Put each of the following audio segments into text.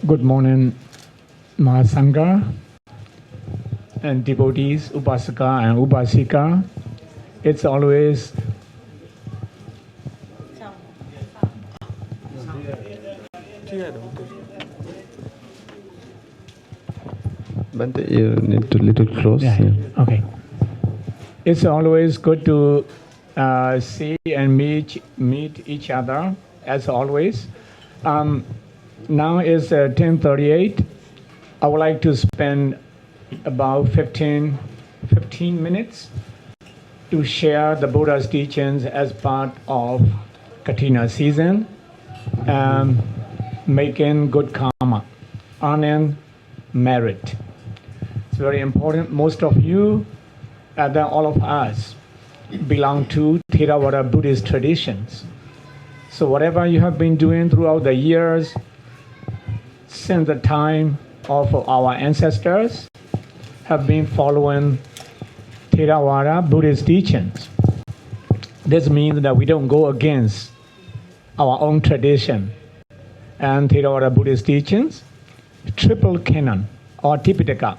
Good morning, Mahasangha and devotees, Upasaka and Upasika. It's always Bante, you need to little close. yeah. Okay. It's always good to see and meet each other as always. Now it's 10:38. I would like to spend about 15 minutes to share the Buddha's teachings as part of Kathina season, making good karma, earning merit. It's very important. Most of you, all of us, belong to Theravada Buddhist traditions. So whatever you have been doing throughout the years, since the time of our ancestors, have been following Theravada Buddhist teachings. This means that we don't go against our own tradition and Theravada Buddhist teachings. Triple canon or Tipitaka,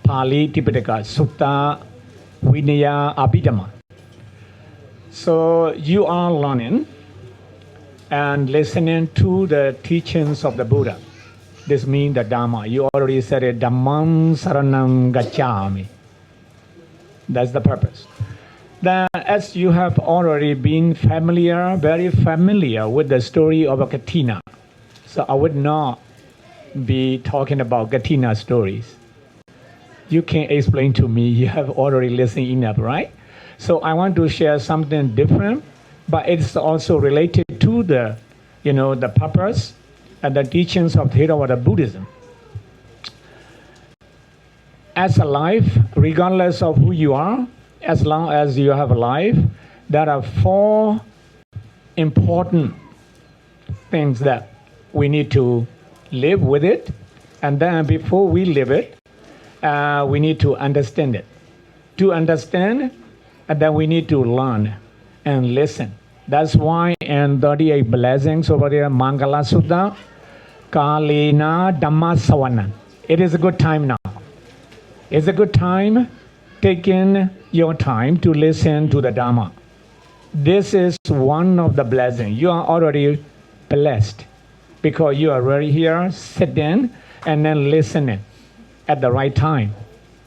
Pali Tipitaka, Sutta, Vinaya, Abhidhamma. So you are learning and listening to the teachings of the Buddha. This means the Dhamma. You already said it, Dhammam Saranam Gacchami. That's the purpose. Then, as you have already been very familiar with the story of a Kathina, so I would not be talking about Kathina stories. You can explain to me, you have already listened enough, right? So I want to share something different, but it's also related to the purpose and the teachings of Theravada Buddhism. As a life, regardless of who you are, as long as you have a life, there are 4 important things that we need to live with it. And then before we live it, we need to understand it. To understand, and then we need to learn and listen. That's why in 38 blessings over there, Mangala Sutta, Kalina Dhamma Sawana. It is a good time now. It's a good time taking your time to listen to the Dhamma. This is one of the blessings. You are already blessed because you are already here, sitting and then listening at the right time.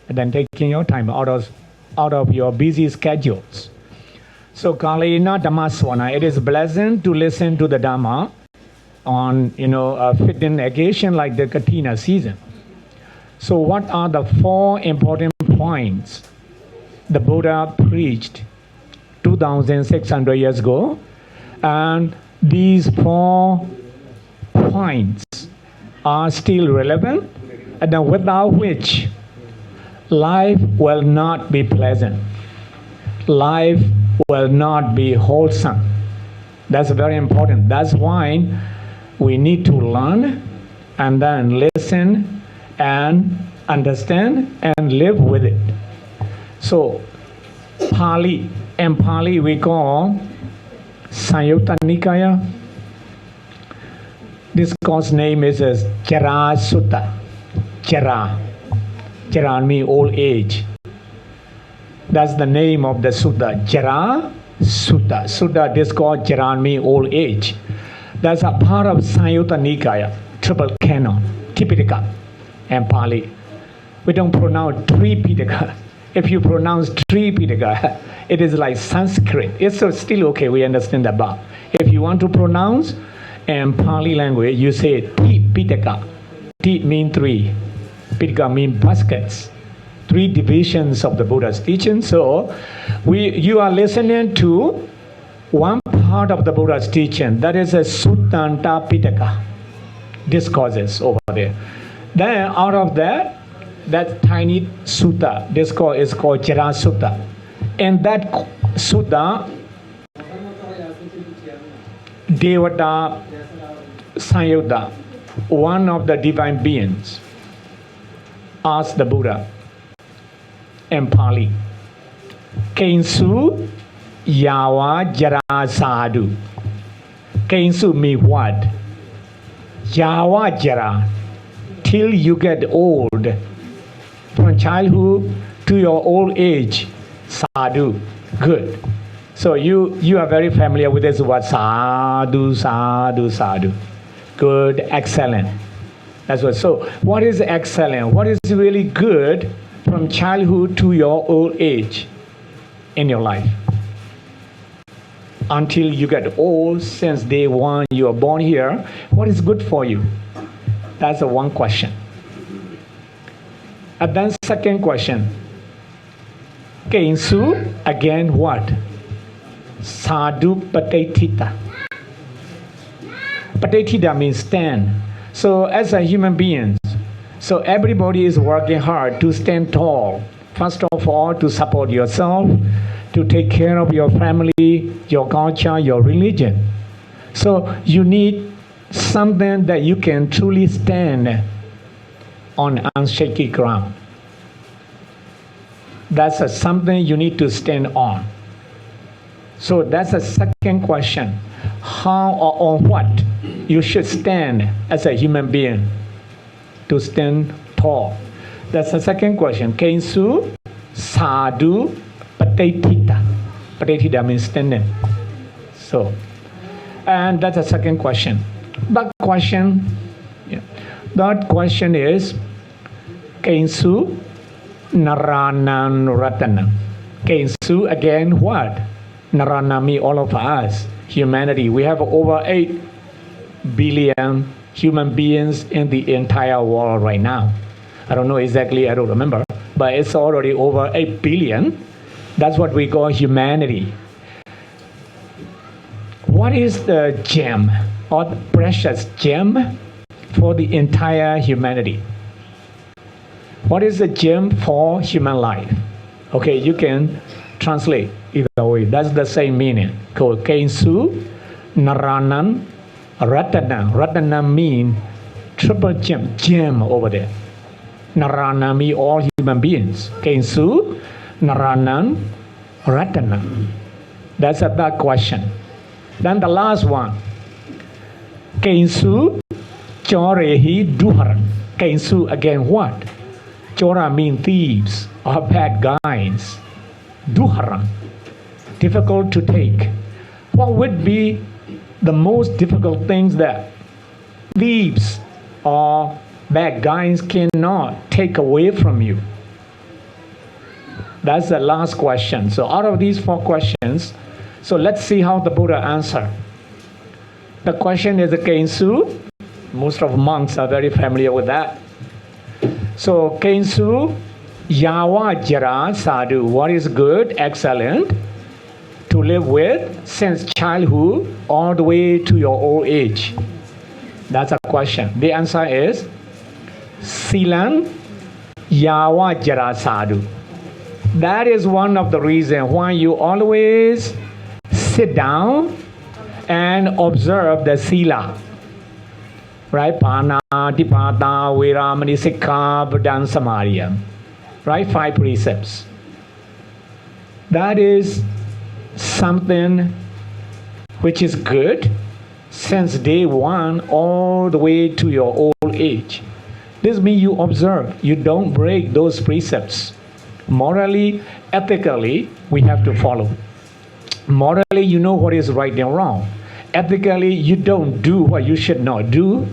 And then taking your time out of your busy schedules. So Kalina Dhamma Sawana, it is pleasant to listen to the Dhamma on a fitting occasion like the Kathina season. So what are the 4 important points the Buddha preached 2,600 years ago? And these 4 points are still relevant, and then without which life will not be pleasant. Life will not be wholesome. That's very important. That's why we need to learn and then listen and understand and live with it. So Pali, in Pali we call Sanyutta Nikaya. This course name is Jara Sutta. Jara means old age. That's the name of the sutta. Jara Sutta. Sutta, this called Jara means old age. That's a part of Sanyutta Nikaya, triple canon, Tipitaka and Pali. We don't pronounce Tripitaka. If you pronounce Tripitaka, it is like Sanskrit. It's still okay, we understand that. But if you want to pronounce in Pali language, you say Tipitaka. Ti means 3. Pitaka means baskets. 3 divisions of the Buddha's teaching. So you are listening to one part of the Buddha's teaching, that is a Suttanta Pitaka, discourses over there. Then out of that tiny sutta, this is called Jara Sutta. In that sutta, Devata Sanyutta, one of the divine beings, asked the Buddha in Pali, Kainsu Yawa Jara Sadhu. Kainsu means what? Yawa Jara. until you get old. From childhood to your old age, sadhu, good. So you are very familiar with this word, sadhu, sadhu, sadhu. Good, excellent. That's what. So what is excellent? What is really good from childhood to your old age in your life? Until you get old, since day one you are born here, what is good for you? That's the one question. And then second question. Keinsu, again what? Sadhu patetita. Patetita means stand. So as a human being, so everybody is working hard to stand tall. First of all, to support yourself, to take care of your family, your culture, your religion. So you need something that you can truly stand on unshaky ground. That's something you need to stand on. So that's the second question. How or on what you should stand as a human being to stand tall? That's the second question. Keinsu, sadhu, patetita. Patetita means standing. So, and that's the second question. Third question is Keinsu, Naranan Ratana. Keinsu, again what? Narana means all of us, humanity. We have over 8 billion human beings in the entire world right now. I don't know exactly, I don't remember, but it's already over 8 billion. That's what we call humanity. What is the gem or the precious gem for the entire humanity? What is the gem for human life? Okay, you can translate either way. That's the same meaning. Called Keinsu, Naranan, Ratana. Ratana means triple gem, gem over there. Narana means all human beings. Keinsu, Naranan, Ratana. That's a third question. Then the last one. Keinsu, Chorehi, Duharan. Keinsu, again what? Chora means thieves or bad guys. Duharan, difficult to take. What would be the most difficult things that thieves or bad guys cannot take away from you? That's the last question. So out of these 4 questions, so let's see how the Buddha answered. The question is the Keinsu. Most of monks are very familiar with that. So Keinsu, Yawa Jara Sadhu, what is good, excellent, to live with since childhood all the way to your old age? That's a question. The answer is Silan Yawa Jara Sadhu. That is one of the reasons why you always sit down and observe the Sila. Right? Pana, Dipata, Viramani, Sikha, Buddhan, Samadhi. Right? 5 precepts. That is something which is good since day one all the way to your old age. This means you observe. You don't break those precepts. Morally, ethically, we have to follow. Morally, you know what is right and wrong. Ethically, you don't do what you should not do.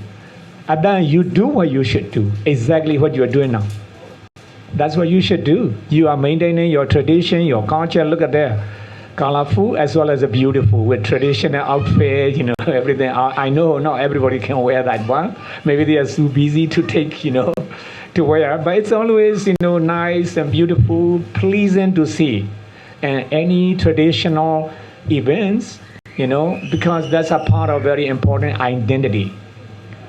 And then you do what you should do. Exactly what you are doing now. That's what you should do. You are maintaining your tradition, your culture. Look at there. Colorful as well as beautiful with traditional outfit, everything. I know not everybody can wear that one. Maybe they are too busy to take, to wear. But it's always, nice and beautiful, pleasant to see. And any traditional events, because that's a part of very important identity.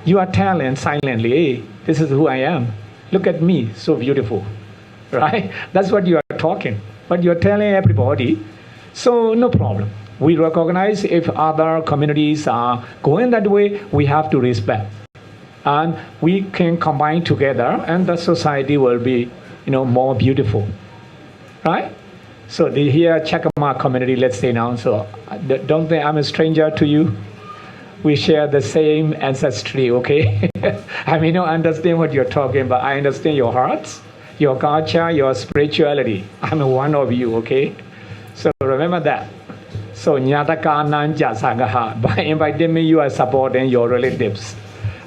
You are telling silently, hey, this is who I am. Look at me, so beautiful, right? That's what you are talking. But you are telling everybody, so no problem. We recognize if other communities are going that way, we have to respect. And we can combine together and the society will be, more beautiful, right? So here, Chakama community, let's say now, so don't think I'm a stranger to you. we share the same ancestry, okay? I may not understand what you're talking, but I understand your hearts, your culture, your spirituality. I'm one of you, okay? So remember that. So Nyataka Nanja Sangaha, by inviting me, you are supporting your relatives.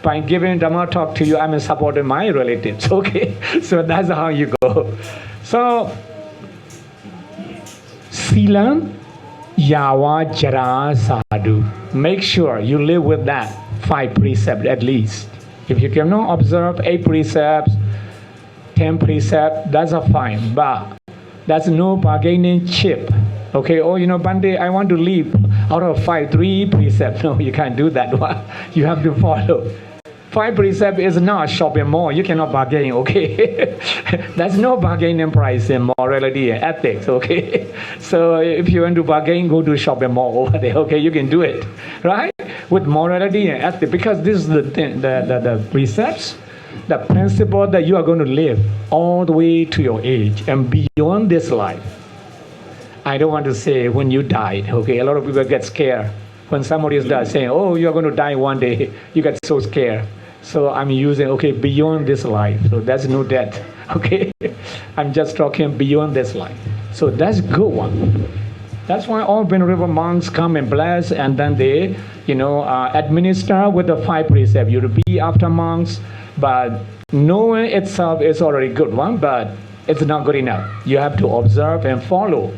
By giving Dhamma talk to you, I'm supporting my relatives, okay? So that's how you go. So, Silam, Yawa, Jara, Sadhu. Make sure you live with that 5 precepts at least. If you cannot observe 8 precepts, 10 precepts, that's a fine. But that's no bargaining chip. Okay, oh, Bande, I want to leave out of 5, 3 precepts. No, you can't do that one. You have to follow. 5 precepts is not a shopping mall. You cannot bargain, okay? There's no bargaining price in morality and ethics, okay? So if you want to bargain, go to a shopping mall over there, okay? You can do it, right? With morality and ethics, because this is the precepts, the principle that you are going to live all the way to your age and beyond this life. I don't want to say when you died, okay? A lot of people get scared. When somebody is saying, oh, you're going to die one day, you get so scared. So I'm using, okay, beyond this life. So that's no death, okay? I'm just talking beyond this life. So that's good one. That's why all Venerable monks come and bless, and then they, administer with the 5 precepts. You be after monks, but knowing itself is already good one, but it's not good enough. You have to observe and follow.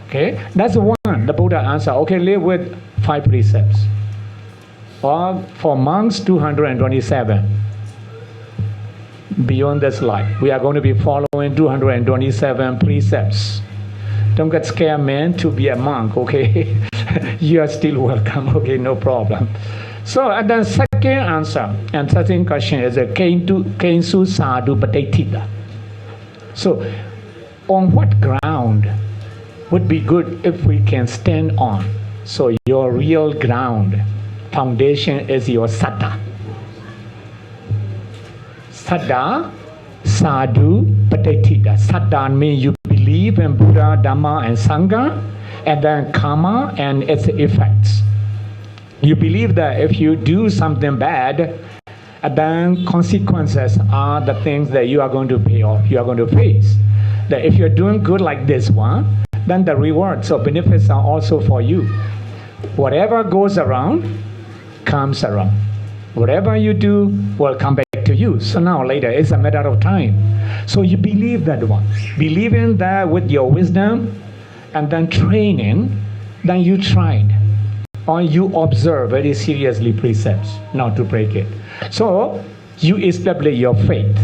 Okay, that's one. The Buddha answer. Okay, live with 5 precepts. Or for monks, 227. Beyond this life, we are going to be following 227 precepts. Don't get scared, man, to be a monk. Okay, you are still welcome. Okay, no problem. So, and then second answer and second question is a Kensu Sadhu Patetita. So, on what ground would be good if we can stand on? So your real ground, foundation is your saddha. Saddha, sadhu, patetita. Saddha means you believe in Buddha, Dhamma, and Sangha, and then karma and its effects. You believe that if you do something bad, then consequences are the things that you are going to pay off, you are going to face. That if you're doing good like this one, then the rewards or benefits are also for you. Whatever goes around, comes around. Whatever you do will come back to you. So now later, it's a matter of time. So you believe that one. Believing that with your wisdom and then training, then you tried. Or you observe very seriously precepts, not to break it. So you establish your faith.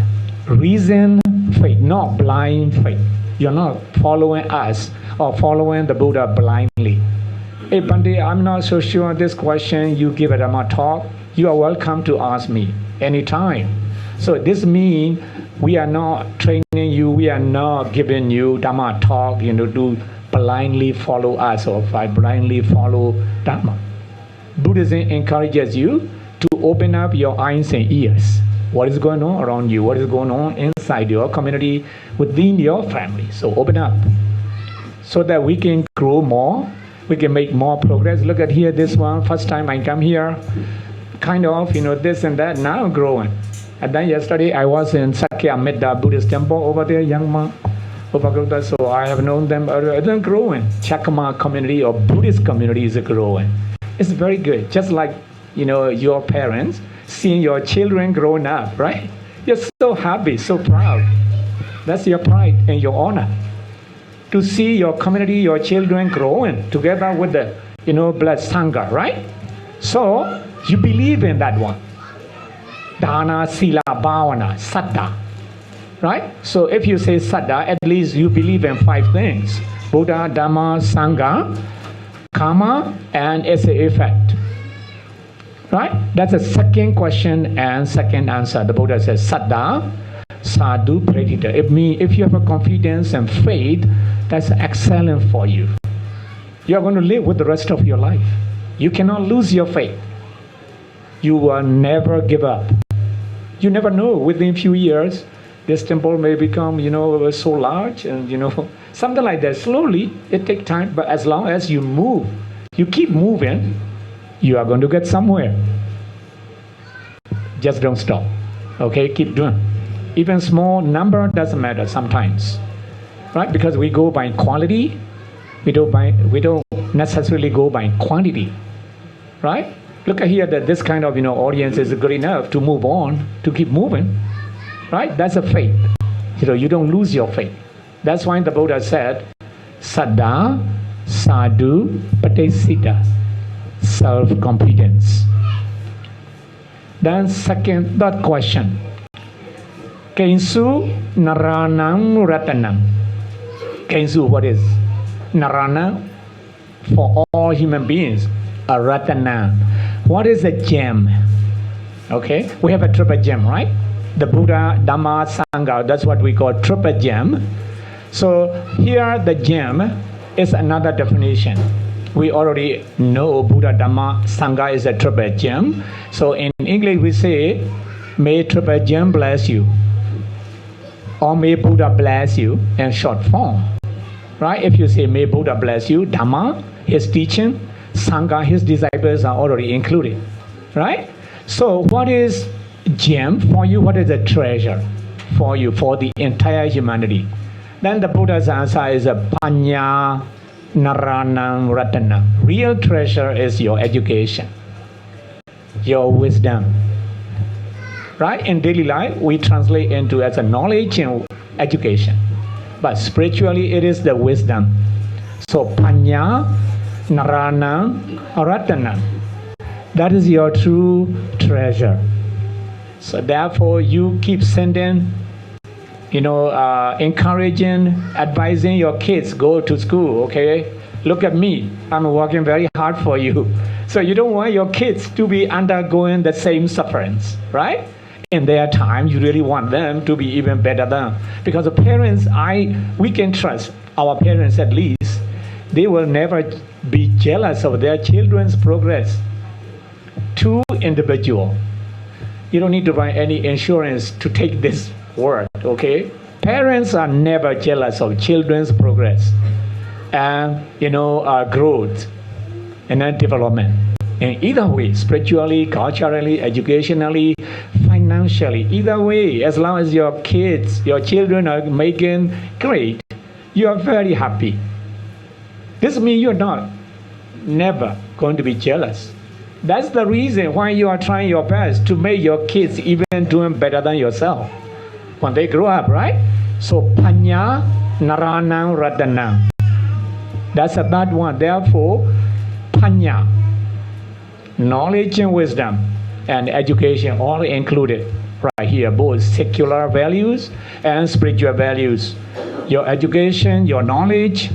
Reason faith, not blind faith. You're not following us or following the Buddha blindly. Hey Pandit, I'm not so sure on this question. You give a Dhamma talk. You are welcome to ask me anytime. So this means we are not training you. We are not giving you Dhamma talk, to blindly follow us or blindly follow Dhamma. Buddhism encourages you to open up your eyes and ears. What is going on around you? What is going on inside your community, within your family? So open up so that we can grow more. We can make more progress. Look at here, this one. First time I come here, kind of, this and that. Now I'm growing. And then yesterday I was in CHT-American Buddhist temple over there, young monk. So I have known them. They're growing. Chakma community or Buddhist community is growing. It's very good. Just like, your parents, seeing your children growing up, right? You're so happy, so proud. That's your pride and your honor. To see your community, your children growing together with the, blood sangha, right? So you believe in that one. Dana, sila, bhavana, saddha. Right? So if you say saddha, at least you believe in 5 things. Buddha, Dhamma, Sangha, karma, and its effect. Right? That's the second question and second answer. The Buddha says saddha, sadhu, pratita. It means if you have a confidence and faith, that's excellent for you. You are going to live with the rest of your life. You cannot lose your faith. You will never give up. You never know, within a few years, this temple may become, so large and, something like that. Slowly, it takes time, but as long as you move, you keep moving, you are going to get somewhere. Just don't stop. Okay, keep doing. Even small number doesn't matter sometimes, right? Because we go by quality, we don't necessarily go by quantity, right? Look at here that this kind of audience is good enough to move on, to keep moving, right? That's a faith. You don't lose your faith. That's why the Buddha said, Saddha, Sadhu, Patisita, self-confidence. Then third question. Kensu Naranam Ratanam. Kensu, what is? Narana, for all human beings, a Ratana. What is a gem? Okay, we have a triple gem, right? The Buddha, Dhamma, Sangha, that's what we call triple gem. So here the gem is another definition. We already know Buddha, Dhamma, Sangha is a triple gem. So in English we say, may triple gem bless you. Or may Buddha bless you in short form. Right? If you say, may Buddha bless you, Dhamma, his teaching, Sangha, his disciples are already included. Right? So what is gem for you? What is a treasure for you, for the entire humanity? Then the Buddha's answer is a Panya Naranam Ratana. Real treasure is your education, your wisdom. Right? In daily life, we translate into as a knowledge and education. But spiritually, it is the wisdom. So, Panya Narana Ratana. That is your true treasure. So, therefore, you keep sending, encouraging, advising your kids, go to school, okay? Look at me. I'm working very hard for you. So, you don't want your kids to be undergoing the same sufferings, right? In their time, you really want them to be even better than. Because the parents, we can trust our parents at least. They will never be jealous of their children's progress. Too individual. You don't need to buy any insurance to take this word, okay? Parents are never jealous of children's progress and, growth and then development. In either way, spiritually, culturally, educationally, financially, either way, as long as your children are making great, you are very happy. This means you're never going to be jealous. That's the reason why you are trying your best to make your kids even doing better than yourself when they grow up, right? So, Panya Naranam Ratana. That's the third one. Therefore, Panya, knowledge and wisdom and education all included right here, both secular values and spiritual values. Your education, your knowledge,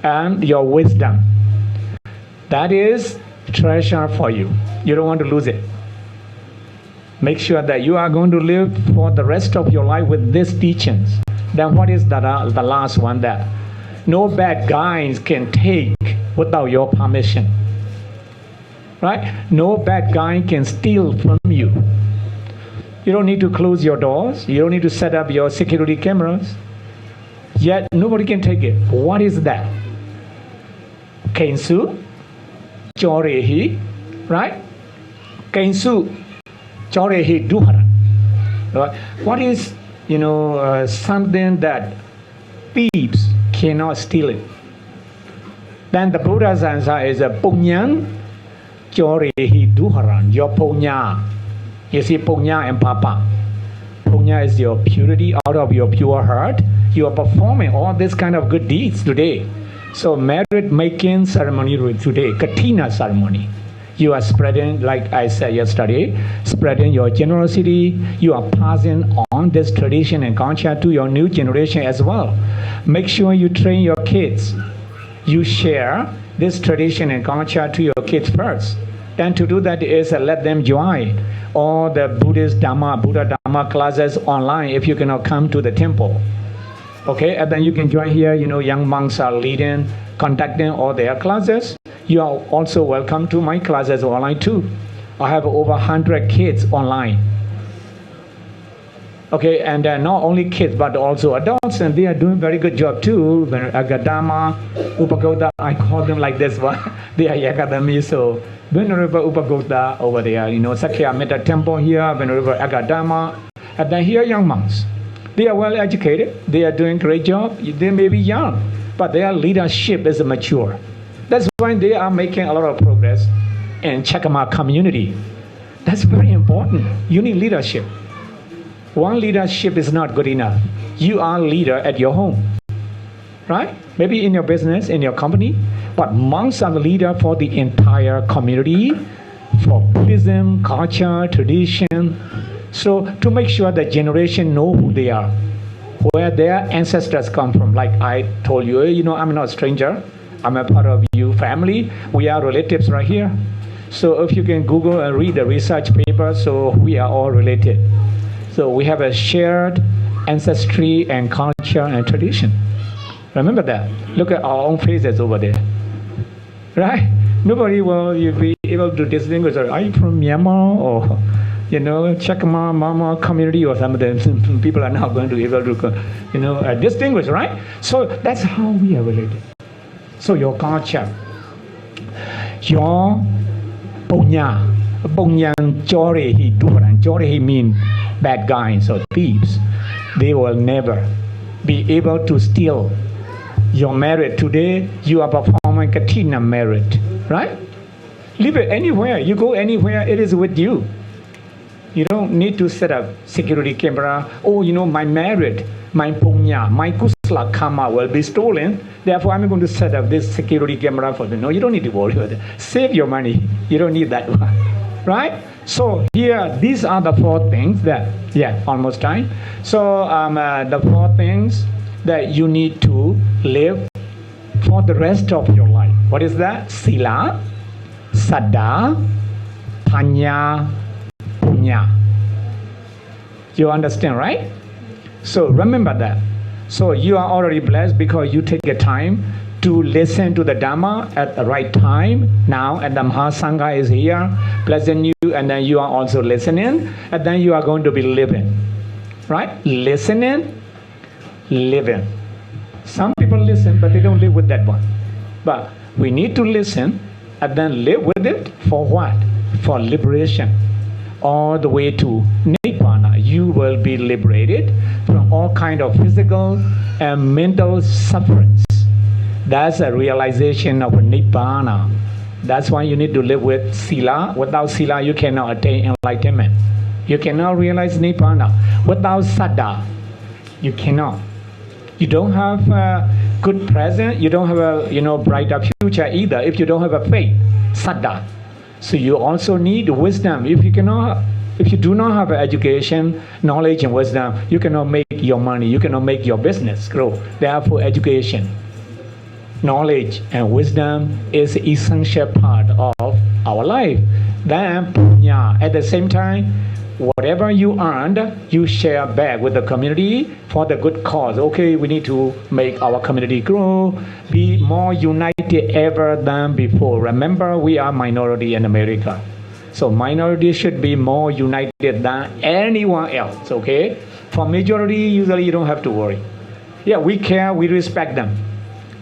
and your wisdom. That is treasure for you. You don't want to lose it. Make sure that you are going to live for the rest of your life with these teachings. Then what is the last one that no bad guys can take without your permission? Right? No bad guy can steal from you. You don't need to close your doors. You don't need to set up your security cameras. Yet nobody can take it. What is that? Kensu, Chorehi, right? Kensu, Chorehi Duhara. Right? What is, something that thieves cannot steal it? Then the Buddha's answer is a Punyan, Chorehi Duharan, your punya. You see, punya and papa. Punya is your purity out of your pure heart. You are performing all this kind of good deeds today. So merit making ceremony today, Kathina ceremony. You are spreading, like I said yesterday, spreading your generosity. You are passing on this tradition and culture to your new generation as well. Make sure you train your kids. You share this tradition and culture to your kids first. Then to do that is let them join all the Buddhist Buddha Dhamma classes online if you cannot come to the temple. Okay, and then you can join here, young monks are leading, conducting all their classes. You are also welcome to my classes online too. I have over 100 kids online. Okay, and not only kids but also adults, and they are doing very good job too. Dhamma, Upagota, I call them like this one. They are Yakadami, so Venerable Upagota over there, Sakya Metta Temple here, Venerable Agadama, and then here young monks. They are well educated, they are doing great job. They may be young, but their leadership is mature. That's why they are making a lot of progress in Chakama community. That's very important. You need leadership. One leadership is not good enough. You are a leader at your home, right? Maybe in your business, in your company, but monks are the leader for the entire community, for Buddhism, culture, tradition. So to make sure that generation know who they are, where their ancestors come from. Like I told you, I'm not a stranger. I'm a part of your family. We are relatives right here. So if you can Google and read the research paper, so we are all related. So we have a shared ancestry and culture and tradition. Remember that. Look at our own faces over there. Right? Nobody will be able to distinguish, are you from Myanmar or, Chakma, Mama community or something. People are not going to be able to, distinguish, right? So that's how we are related. So your culture, your punya, punyan jorehi duran, jorehi mean bad guys or thieves. They will never be able to steal your merit. Today, you are performing Kathina merit, right? Leave it anywhere. You go anywhere, it is with you. You don't need to set up security camera. Oh, my merit, my punya, my kusala karma will be stolen. Therefore, I'm going to set up this security camera for them. No, you don't need to worry about it. Save your money. You don't need that one, right? So here, these are the four things that, almost time. So the four things that you need to live for the rest of your life. What is that? Sila, Saddha, Panya, Punya. You understand, right? So remember that. So you are already blessed because you take a time to listen to the Dhamma at the right time now, and the Mahasangha is here, blessing you, and then you are also listening, and then you are going to be living, right? Listening, living. Some people listen, but they don't live with that one. But we need to listen and then live with it for what? For liberation. All the way to Nibbana. You will be liberated from all kind of physical and mental sufferings. That's a realization of Nibbana. That's why you need to live with Sila. Without Sila, you cannot attain enlightenment. You cannot realize Nibbana. Without Saddha, you cannot. You don't have a good present. You don't have a brighter future either if you don't have a faith, Saddha. So you also need wisdom. If you do not have education, knowledge, and wisdom, you cannot make your money. You cannot make your business grow. Therefore, education, knowledge, and wisdom is an essential part of our life. Then punya. At the same time, whatever you earned, you share back with the community for the good cause. Okay, we need to make our community grow, be more united ever than before. Remember, we are minority in America. So minority should be more united than anyone else, okay? For majority, usually you don't have to worry. Yeah, we care, we respect them.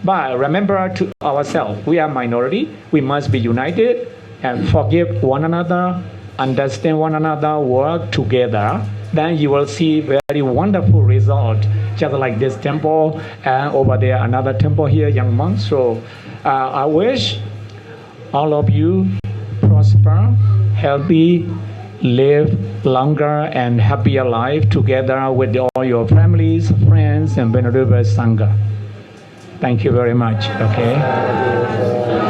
But remember to ourselves, we are minority, we must be united and forgive one another, understand one another, work together, then you will see very wonderful result, just like this temple, and over there another temple here, young monks. So I wish all of you prosper, healthy, live longer and happier life together with all your families, friends, and Venerable Sangha. Thank you very much. Okay.